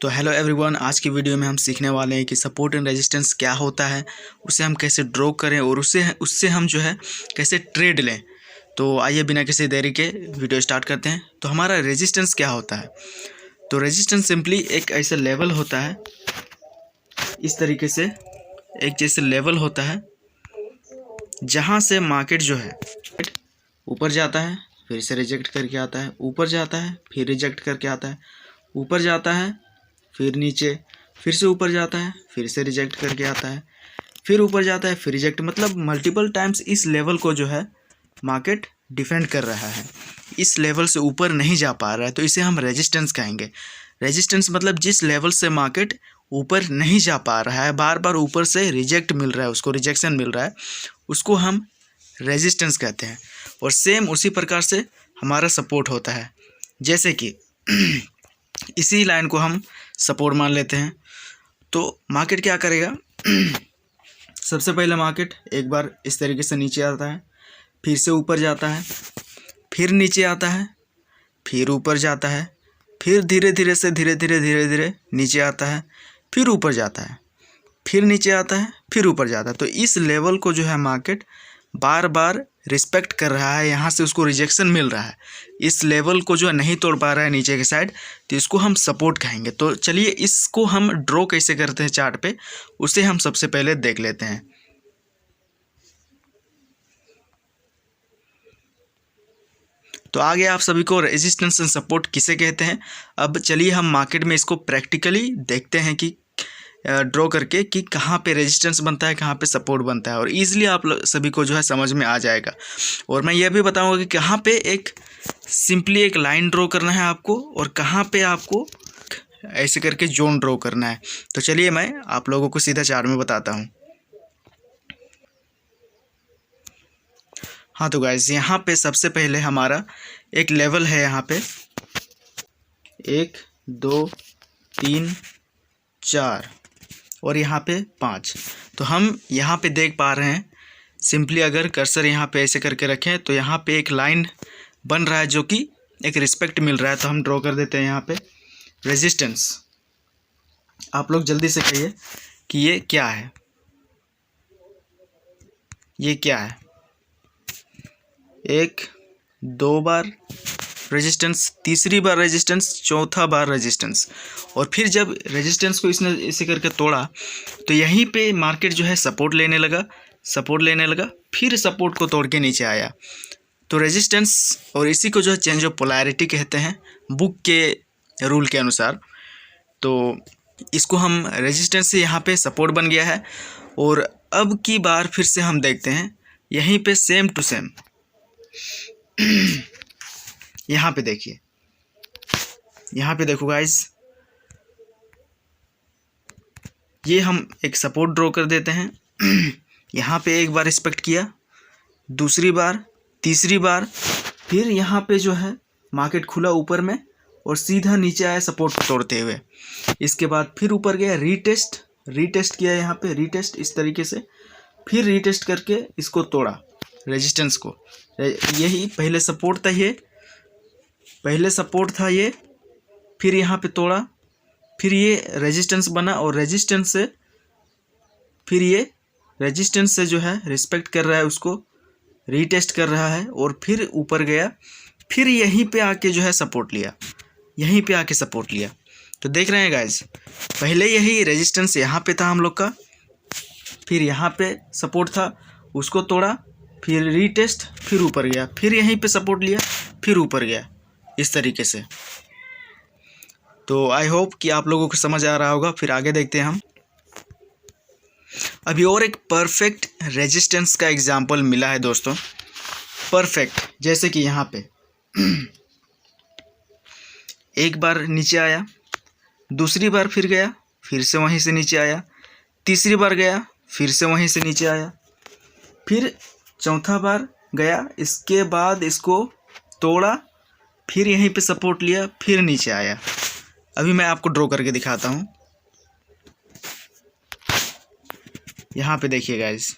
तो hello everyone, आज की वीडियो में हम सीखने वाले हैं कि सपोर्ट एंड रेजिस्टेंस क्या होता है, उसे हम कैसे ड्रॉ करें और उससे हम जो है कैसे ट्रेड लें। तो आइए बिना किसी देरी के वीडियो स्टार्ट करते हैं। तो हमारा रेजिस्टेंस क्या होता है? तो रेजिस्टेंस सिंपली एक ऐसा लेवल होता है, इस तरीके से एक जैसे लेवल होता है जहाँ से मार्केट जो है ऊपर जाता है, फिर से रिजेक्ट करके आता है, ऊपर जाता है, फिर रिजेक्ट करके आता है, ऊपर जाता है, फिर नीचे, फिर से ऊपर जाता है, फिर से रिजेक्ट करके आता है, फिर ऊपर जाता है, फिर रिजेक्ट। मतलब मल्टीपल टाइम्स इस लेवल को जो है मार्केट डिफेंड कर रहा है, इस लेवल से ऊपर नहीं जा पा रहा है, तो इसे हम रेजिस्टेंस कहेंगे। रेजिस्टेंस मतलब जिस लेवल से मार्केट ऊपर नहीं जा पा रहा है, बार बार ऊपर से रिजेक्ट मिल रहा है, उसको रिजेक्शन मिल रहा है, उसको हम रेजिस्टेंस कहते हैं। और सेम उसी प्रकार से हमारा सपोर्ट होता है। जैसे कि इसी लाइन को हम सपोर्ट मान लेते हैं, तो मार्केट क्या करेगा? सबसे पहले मार्केट एक बार इस तरीके से नीचे आता है, फिर से ऊपर जाता है, फिर नीचे आता है, फिर ऊपर जाता है, फिर धीरे धीरे नीचे आता है, फिर ऊपर जाता है, फिर नीचे आता है, फिर ऊपर जाता है। तो इस लेवल को जो है मार्केट बार बार रिस्पेक्ट कर रहा है, यहाँ से उसको रिजेक्शन मिल रहा है, इस लेवल को जो है नहीं तोड़ पा रहा है नीचे के साइड, तो इसको हम सपोर्ट कहेंगे। तो चलिए इसको हम ड्रॉ कैसे करते हैं चार्ट पे, उसे हम सबसे पहले देख लेते हैं। तो आगे आप सभी को रेजिस्टेंस एंड सपोर्ट किसे कहते हैं। अब चलिए हम मार्केट में इसको प्रैक्टिकली देखते हैं कि ड्रॉ करके कि कहाँ पे रेजिस्टेंस बनता है, कहाँ पे सपोर्ट बनता है, और ईजिली आप सभी को जो है समझ में आ जाएगा। और मैं ये भी बताऊंगा कि कहाँ पे एक सिंपली एक लाइन ड्रॉ करना है आपको, और कहाँ पे आपको ऐसे करके जोन ड्रॉ करना है। तो चलिए मैं आप लोगों को सीधा चार्ट में बताता हूँ। हाँ तो गाइस, यहाँ पे सबसे पहले हमारा एक लेवल है, यहाँ पे 1 2 3 4 और यहाँ पे 5। तो हम यहाँ पे देख पा रहे हैं, सिंपली अगर कर्सर यहाँ पे ऐसे करके रखें तो यहाँ पे एक लाइन बन रहा है जो कि एक रिस्पेक्ट मिल रहा है। तो हम ड्रॉ कर देते हैं यहाँ पे रेजिस्टेंस। आप लोग जल्दी से कहिए कि ये क्या है, ये क्या है? 1 2 बार रेजिस्टेंस, तीसरी बार रेजिस्टेंस, चौथा बार रेजिस्टेंस। और फिर जब रेजिस्टेंस को इसने इसे करके तोड़ा तो यहीं पे मार्केट जो है सपोर्ट लेने लगा, फिर सपोर्ट को तोड़ के नीचे आया। तो रेजिस्टेंस, और इसी को जो है चेंज ऑफ पोलैरिटी कहते हैं बुक के रूल के अनुसार। तो इसको हम रेजिस्टेंस से यहाँ पे सपोर्ट बन गया है। और अब की बार फिर से हम देखते हैं यहीं पे सेम टू सेम यहाँ पे देखिए, यहाँ पे देखो गाइस, ये हम एक सपोर्ट ड्रॉ कर देते हैं। यहाँ पे एक बार रिस्पेक्ट किया, दूसरी बार, तीसरी बार, फिर यहाँ पे जो है मार्केट खुला ऊपर में और सीधा नीचे आया सपोर्ट को तोड़ते हुए। इसके बाद फिर ऊपर गया, रीटेस्ट किया, यहाँ पे रीटेस्ट इस तरीके से, फिर रीटेस्ट करके इसको तोड़ा रेजिस्टेंस को। यही पहले सपोर्ट था, ये पहले सपोर्ट था ये, फिर यहाँ पे तोड़ा, फिर ये रेजिस्टेंस बना, और रेजिस्टेंस से फिर ये रेजिस्टेंस से जो है रिस्पेक्ट कर रहा है, उसको रीटेस्ट कर रहा है, और फिर ऊपर गया, फिर यहीं पे आके जो है सपोर्ट लिया, यहीं पे आके सपोर्ट लिया। तो देख रहे हैं गाइस, पहले यही रेजिस्टेंस यहाँ पे था हम लोग का, फिर यहाँ पे सपोर्ट था, उसको तोड़ा, फिर रीटेस्ट, फिर ऊपर गया, फिर यहीं पे सपोर्ट लिया, फिर ऊपर गया, इस तरीके से। तो आई होप कि आप लोगों को समझ आ रहा होगा। फिर आगे देखते हैं हम। अभी और एक परफेक्ट रेजिस्टेंस का एग्जांपल मिला है दोस्तों, परफेक्ट। जैसे कि यहाँ पे एक बार नीचे आया, दूसरी बार फिर गया, फिर से वहीं से नीचे आया, तीसरी बार गया, फिर से वहीं से नीचे आया, फिर चौथा बार गया, इसके बाद इसको तोड़ा, फिर यहीं पे सपोर्ट लिया, फिर नीचे आया। अभी मैं आपको ड्रॉ करके दिखाता हूँ। यहाँ पे देखिए गाइस,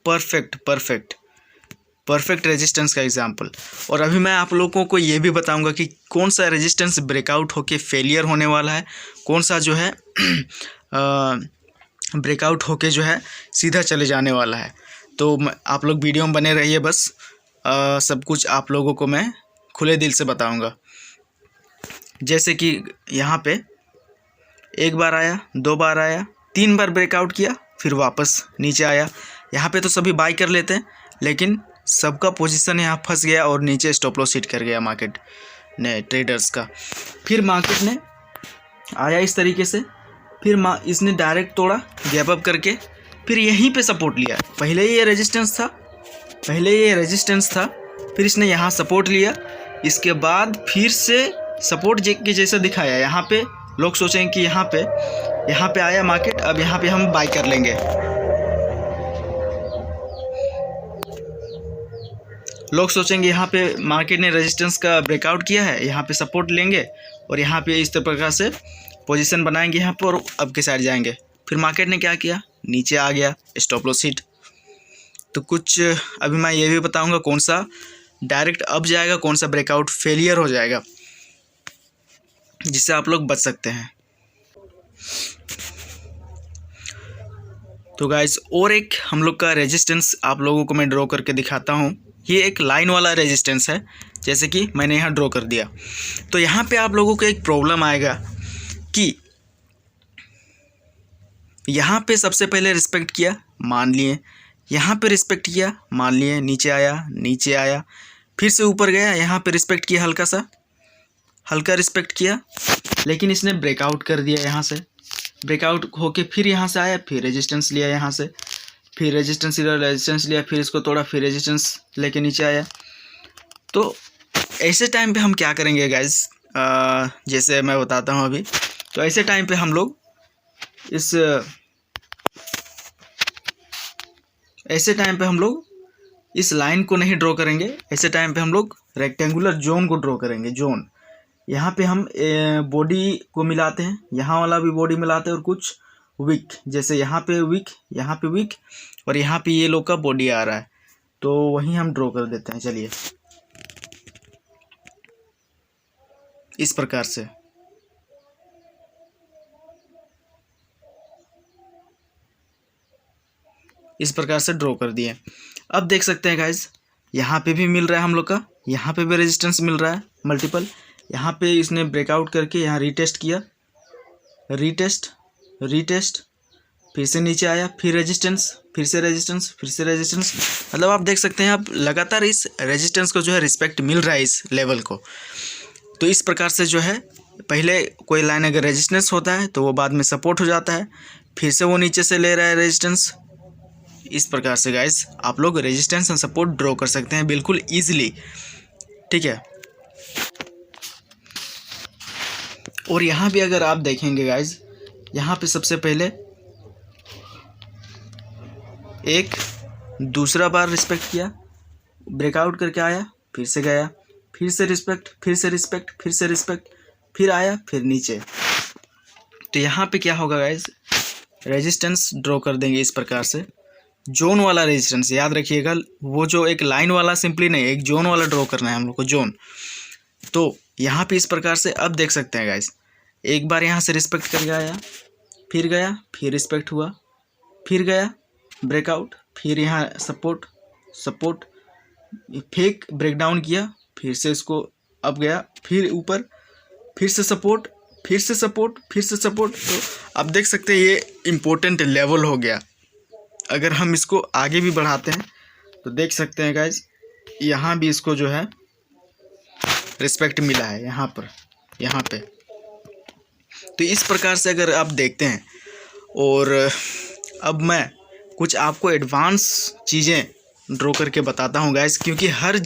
परफेक्ट। परफेक्ट रेजिस्टेंस का एग्जांपल। और अभी मैं आप लोगों को ये भी बताऊंगा कि कौन सा रेजिस्टेंस ब्रेकआउट होके फेलियर होने वाला है, कौन सा जो है ब्रेकआउट होके जो है सीधा चले जाने वाला है। तो आप लोग वीडियो में बने रहिए, बस सब कुछ आप लोगों को मैं खुले दिल से बताऊंगा। जैसे कि यहाँ पे एक बार आया, 2 बार आया, 3 बार ब्रेकआउट किया, फिर वापस नीचे आया। यहाँ पे तो सभी बाई कर लेते हैं, लेकिन सबका पोजीशन यहाँ फंस गया और नीचे स्टॉप लॉस हिट कर गया मार्केट ने, ट्रेडर्स का। फिर मार्केट ने आया इस तरीके से, फिर इसने डायरेक्ट तोड़ा गैप अप करके, फिर यहीं पे सपोर्ट लिया। पहले ये रेजिस्टेंस था, फिर इसने यहाँ सपोर्ट लिया, इसके बाद फिर से सपोर्ट के जैसा दिखाया। यहाँ पे लोग सोचेंगे कि यहाँ पे आया मार्केट, अब यहाँ पे हम बाई कर लेंगे। लोग सोचेंगे यहाँ पे मार्केट ने रेजिस्टेंस का ब्रेकआउट किया है, यहाँ पे सपोर्ट लेंगे और यहाँ पे इस प्रकार से पोजीशन बनाएंगे यहाँ पर और अब के साइड जाएंगे। फिर मार्केट ने क्या किया, नीचे आ गया, स्टॉप लॉस हिट। तो कुछ अभी मैं ये भी बताऊंगा कौन सा डायरेक्ट अप जाएगा, कौन सा ब्रेकआउट फेलियर हो जाएगा, जिससे आप लोग बच सकते हैं। तो गाइस, और एक हम लोग का रेजिस्टेंस आप लोगों को मैं ड्रॉ करके दिखाता हूँ। ये एक लाइन वाला रेजिस्टेंस है, जैसे कि मैंने यहाँ ड्रॉ कर दिया। तो यहाँ पे आप लोगों को एक प्रॉब्लम आएगा कि यहाँ पे सबसे पहले रिस्पेक्ट किया, मान लिए, यहाँ पे रिस्पेक्ट किया, मान लिए, नीचे आया, फिर से ऊपर गया, यहाँ पे रिस्पेक्ट किया, हल्का रिस्पेक्ट किया, लेकिन इसने ब्रेकआउट कर दिया। यहाँ से ब्रेकआउट होके फिर यहाँ से आया, फिर रेजिस्टेंस लिया, यहाँ से फिर रेजिस्टेंस लिया, फिर इसको तोड़ा, फिर रेजिस्टेंस लेके नीचे आया। तो ऐसे टाइम पे हम क्या करेंगे गाइस, जैसे मैं बताता हूँ अभी। तो ऐसे टाइम पे हम लोग इस लाइन को नहीं ड्रॉ करेंगे। ऐसे टाइम पे हम लोग रेक्टेंगुलर जोन को ड्रॉ करेंगे। जोन, यहाँ पे हम बॉडी को मिलाते हैं, यहाँ वाला भी बॉडी मिलाते हैं, और कुछ विक, जैसे यहाँ पे विक और यहाँ पे ये लोग का बॉडी आ रहा है, तो वहीं हम ड्रॉ कर देते हैं। चलिए, इस प्रकार से ड्रॉ कर दिए। अब देख सकते हैं गाइज, यहाँ पे भी मिल रहा है हम लोग का, यहाँ पे भी रेजिस्टेंस मिल रहा है मल्टीपल। यहाँ पे इसने ब्रेकआउट करके यहाँ रीटेस्ट किया, रीटेस्ट, फिर से नीचे आया, फिर रेजिस्टेंस, फिर से रेजिस्टेंस। मतलब आप देख सकते हैं, आप लगातार इस रेजिस्टेंस को जो है रिस्पेक्ट मिल रहा है, इस लेवल को। तो इस प्रकार से जो है, पहले कोई लाइन अगर रेजिस्टेंस होता है तो वो बाद में सपोर्ट हो जाता है, फिर से वो नीचे से ले रहा है रेजिस्टेंस। इस प्रकार से गाइस आप लोग रेजिस्टेंस एंड सपोर्ट ड्रॉ कर सकते हैं बिल्कुल ईजिली, ठीक है। और यहाँ भी अगर आप देखेंगे गाइस, यहाँ पे सबसे पहले एक दूसरा बार रिस्पेक्ट किया, ब्रेकआउट करके आया, फिर से गया, फिर से रिस्पेक्ट, फिर आया, फिर नीचे। तो यहाँ पे क्या होगा गाइस, रेजिस्टेंस ड्रॉ कर देंगे इस प्रकार से। जोन वाला रेजिस्टेंस याद रखिएगा, वो जो एक लाइन वाला सिंपली नहीं, एक जोन वाला ड्रॉ करना है हम लोग को, जोन। तो यहाँ पे इस प्रकार से अब देख सकते हैं गाइस, एक बार यहाँ से रिस्पेक्ट करके आया, फिर गया, फिर रिस्पेक्ट हुआ, फिर गया, ब्रेकआउट, फिर यहाँ सपोर्ट, फेक ब्रेकडाउन किया, फिर से इसको अब गया, फिर ऊपर, फिर से सपोर्ट। तो आप देख सकते हैं ये इम्पोर्टेंट लेवल हो गया। अगर हम इसको आगे भी बढ़ाते हैं तो देख सकते हैं गाइज, यहाँ भी इसको जो है रिस्पेक्ट मिला है, यहाँ पे। तो इस प्रकार से अगर आप देखते हैं, और अब मैं कुछ आपको एडवांस चीज़ें ड्रॉ करके बताता हूँ गाइज, क्योंकि हर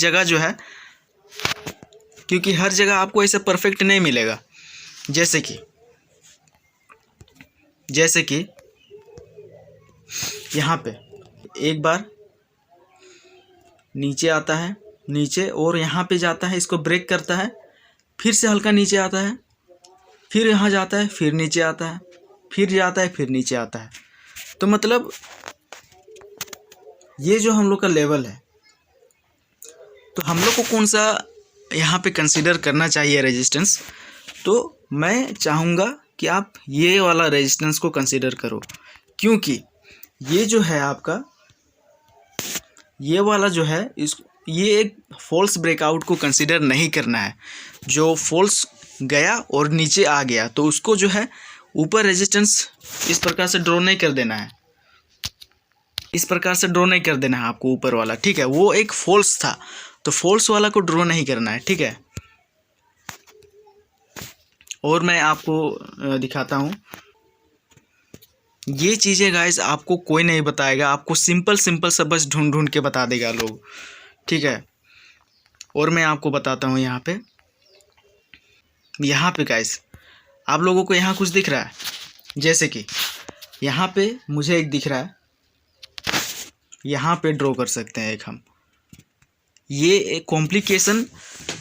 जगह आपको ऐसे परफेक्ट नहीं मिलेगा। जैसे कि यहाँ पे एक बार नीचे आता है, और यहाँ पे जाता है, इसको ब्रेक करता है, फिर से हल्का नीचे आता है, फिर यहाँ जाता है, फिर नीचे आता है, फिर जाता है, फिर नीचे आता है। तो मतलब ये जो हम लोग का लेवल है, तो हम लोग को कौन सा यहाँ पे कंसीडर करना चाहिए रेजिस्टेंस? तो मैं चाहूँगा कि आप ये वाला रेजिस्टेंस को कंसीडर करो, क्योंकि ये जो है आपका, ये वाला जो है ये एक फॉल्स ब्रेकआउट को कंसीडर नहीं करना है। जो फॉल्स गया और नीचे आ गया तो उसको जो है ऊपर रेजिस्टेंस इस प्रकार से ड्रॉ नहीं कर देना है, इस प्रकार से ड्रॉ नहीं कर देना है आपको ऊपर वाला, ठीक है। वो एक फॉल्स था तो फॉल्स वाला को ड्रॉ नहीं करना है, ठीक है। और मैं आपको दिखाता हूँ ये चीज़ें गाइस, आपको कोई नहीं बताएगा, आपको सिंपल सा बस ढूंढ ढूंढ के बता देगा लोग, ठीक है। और मैं आपको बताता हूँ यहाँ पे गाइस, आप लोगों को यहाँ कुछ दिख रहा है, जैसे कि यहाँ पे मुझे एक दिख रहा है, यहाँ पे ड्रॉ कर सकते हैं एक हम। ये एक कॉम्प्लिकेशन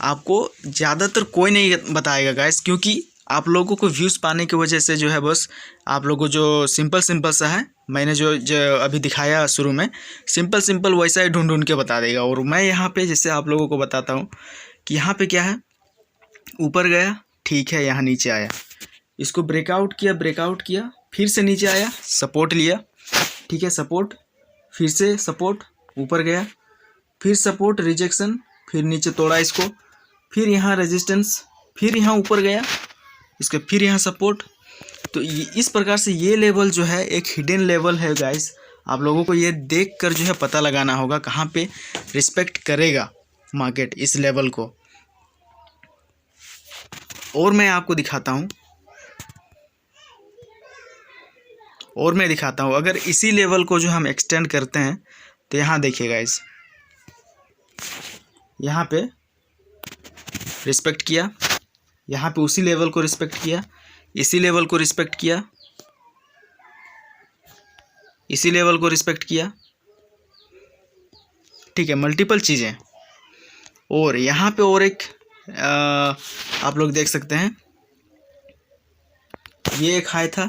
आपको ज़्यादातर कोई नहीं बताएगा गाइस, क्योंकि आप लोगों को व्यूज़ पाने की वजह से जो है बस आप लोगों को जो सिंपल सा है, मैंने जो अभी दिखाया शुरू में, सिंपल वैसा ही ढूंढ ढूंढ के बता देगा। और मैं यहाँ पे जैसे आप लोगों को बताता हूँ कि यहाँ पे क्या है, ऊपर गया, ठीक है, यहाँ नीचे आया, इसको ब्रेकआउट किया, फिर से नीचे आया, सपोर्ट लिया, ठीक है, सपोर्ट, फिर से सपोर्ट, ऊपर गया, फिर सपोर्ट, रिजेक्शन, फिर नीचे तोड़ा इसको, फिर यहाँ रेजिस्टेंस, फिर यहाँ ऊपर गया, इसके फिर यहाँ सपोर्ट। तो इस प्रकार से ये लेवल जो है एक हिडन लेवल है गाइस, आप लोगों को ये देख कर जो है पता लगाना होगा कहाँ पे रिस्पेक्ट करेगा मार्केट इस लेवल को। और मैं आपको दिखाता हूँ, अगर इसी लेवल को जो हम एक्सटेंड करते हैं तो यहाँ देखिए गाइस, यहाँ पे रिस्पेक्ट किया, यहाँ पे उसी लेवल को रिस्पेक्ट किया, इसी लेवल को रिस्पेक्ट किया, इसी लेवल को रिस्पेक्ट किया, ठीक है, मल्टीपल चीज़ें। और यहाँ पे और एक आप लोग देख सकते हैं, ये एक हाई था,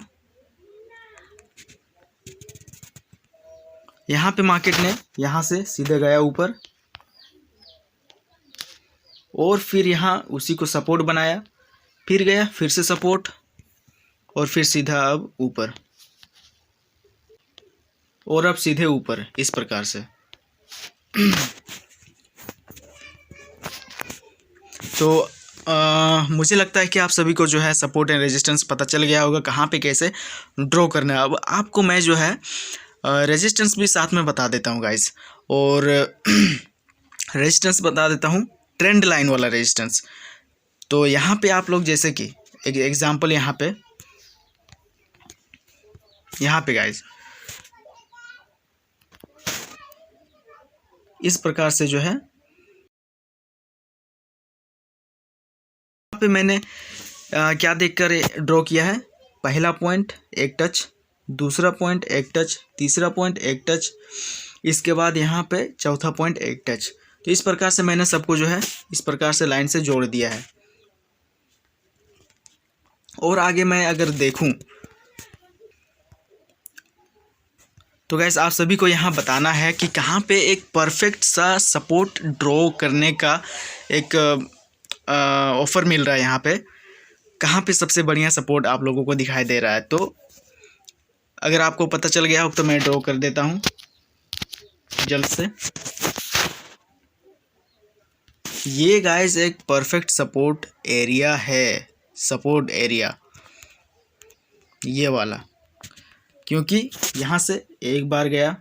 यहाँ पे मार्केट ने यहाँ से सीधे गया ऊपर, और फिर यहाँ उसी को सपोर्ट बनाया, फिर गया, फिर से सपोर्ट, और फिर सीधा अब ऊपर, और अब सीधे ऊपर, इस प्रकार से। तो मुझे लगता है कि आप सभी को जो है सपोर्ट एंड रेजिस्टेंस पता चल गया होगा कहाँ पे कैसे ड्रॉ करना है। अब आपको मैं जो है रेजिस्टेंस भी साथ में बता देता हूँ गाइस, और रेजिस्टेंस बता देता हूँ ट्रेंड लाइन वाला रेजिस्टेंस। तो यहाँ पे आप लोग जैसे कि एक एग्जांपल यहाँ पे गाइस, इस प्रकार से जो है यहाँ पे मैंने क्या देखकर ड्रॉ किया है, पहला पॉइंट एक टच, दूसरा पॉइंट एक टच, तीसरा पॉइंट एक टच, इसके बाद यहाँ पे चौथा पॉइंट एक टच। तो इस प्रकार से मैंने सबको जो है इस प्रकार से लाइन से जोड़ दिया है। और आगे मैं अगर देखूं तो गैस आप सभी को यहाँ बताना है कि कहाँ पे एक परफेक्ट सा सपोर्ट ड्रॉ करने का एक ऑफ़र मिल रहा है। यहाँ पे कहाँ पे सबसे बढ़िया सपोर्ट आप लोगों को दिखाई दे रहा है। तो अगर आपको पता चल गया हो तो मैं ड्रॉ कर देता हूँ जल्द से। ये गाइस एक परफेक्ट सपोर्ट एरिया है, सपोर्ट एरिया ये वाला, क्योंकि यहाँ से एक बार गया,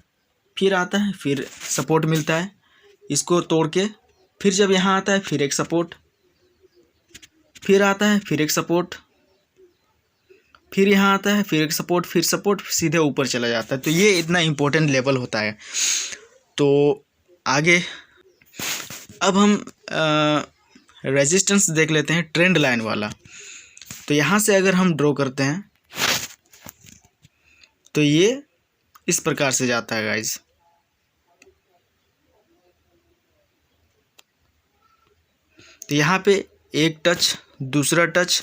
फिर आता है, फिर सपोर्ट मिलता है, इसको तोड़ के फिर जब यहाँ आता है फिर एक सपोर्ट, फिर आता है, फिर एक सपोर्ट, फिर यहाँ आता है, फिर एक सपोर्ट, फिर सपोर्ट, सीधे ऊपर चला जाता है। तो ये इतना इम्पोर्टेंट लेवल होता है। तो आगे अब हम रेजिस्टेंस देख लेते हैं ट्रेंड लाइन वाला। तो यहाँ से अगर हम ड्रॉ करते हैं तो ये इस प्रकार से जाता है गाइस। तो यहाँ पे एक टच, दूसरा टच,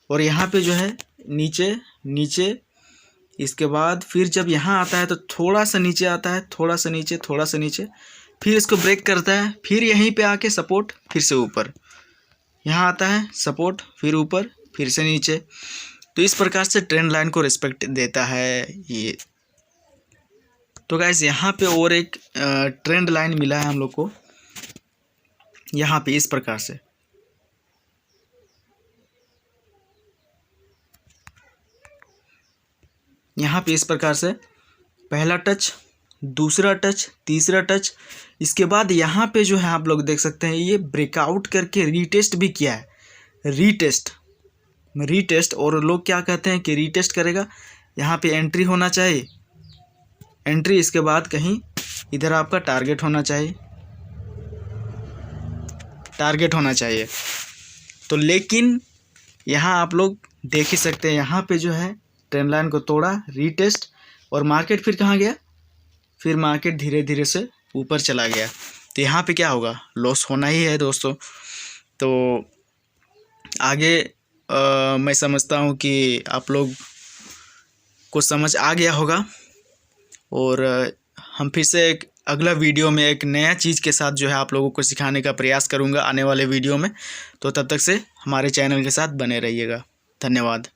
और यहाँ पे जो है नीचे नीचे, इसके बाद फिर जब यहाँ आता है तो थोड़ा सा नीचे आता है, थोड़ा सा नीचे, थोड़ा सा नीचे, फिर इसको ब्रेक करता है, फिर यहीं पे आके सपोर्ट, फिर से ऊपर, यहाँ आता है सपोर्ट, फिर ऊपर, फिर से नीचे। तो इस प्रकार से ट्रेंड लाइन को रिस्पेक्ट देता है ये। तो गाइस यहाँ पे और एक ट्रेंड लाइन मिला है हम लोग को, यहाँ पे इस प्रकार से। यहाँ पे इस प्रकार से पहला टच, दूसरा टच, तीसरा टच, इसके बाद यहाँ पे जो है आप लोग देख सकते हैं ये ब्रेकआउट करके रीटेस्ट भी किया है, रीटेस्ट। और लोग क्या कहते हैं कि रीटेस्ट करेगा, यहाँ पे एंट्री होना चाहिए, एंट्री, इसके बाद कहीं इधर आपका टारगेट होना चाहिए, तो लेकिन यहाँ आप लोग देख ही सकते हैं यहाँ पे जो है ट्रेंड लाइन को तोड़ा, रीटेस्ट, और मार्केट फिर कहाँ गया, फिर मार्केट धीरे धीरे से ऊपर चला गया। तो यहाँ पे क्या होगा, लॉस होना ही है दोस्तों। तो आगे मैं समझता हूँ कि आप लोग को समझ आ गया होगा, और हम फिर से एक अगला वीडियो में एक नया चीज़ के साथ जो है आप लोगों को सिखाने का प्रयास करूँगा आने वाले वीडियो में। तो तब तक से हमारे चैनल के साथ बने रहिएगा। धन्यवाद।